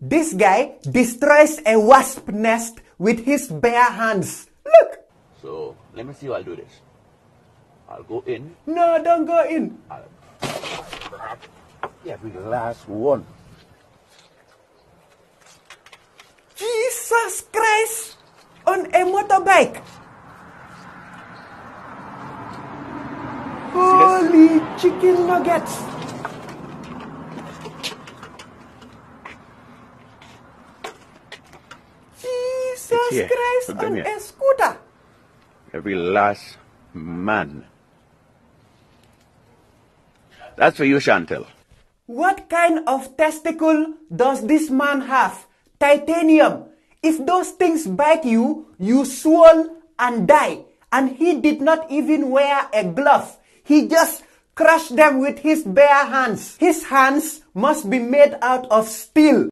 This guy destroys a wasp nest with his bare hands. Look! So, let me see how I'll do this. I'll go in. No, don't go in. I'll grab every last one. Jesus Christ! On a motorbike! Holy chicken nuggets! Jesus Christ on a scooter! Every last man. That's for you, Chantel. What kind of testicle does this man have? Titanium. If those things bite you, you swell and die. And he did not even wear a glove. He just crushed them with his bare hands. His hands must be made out of steel.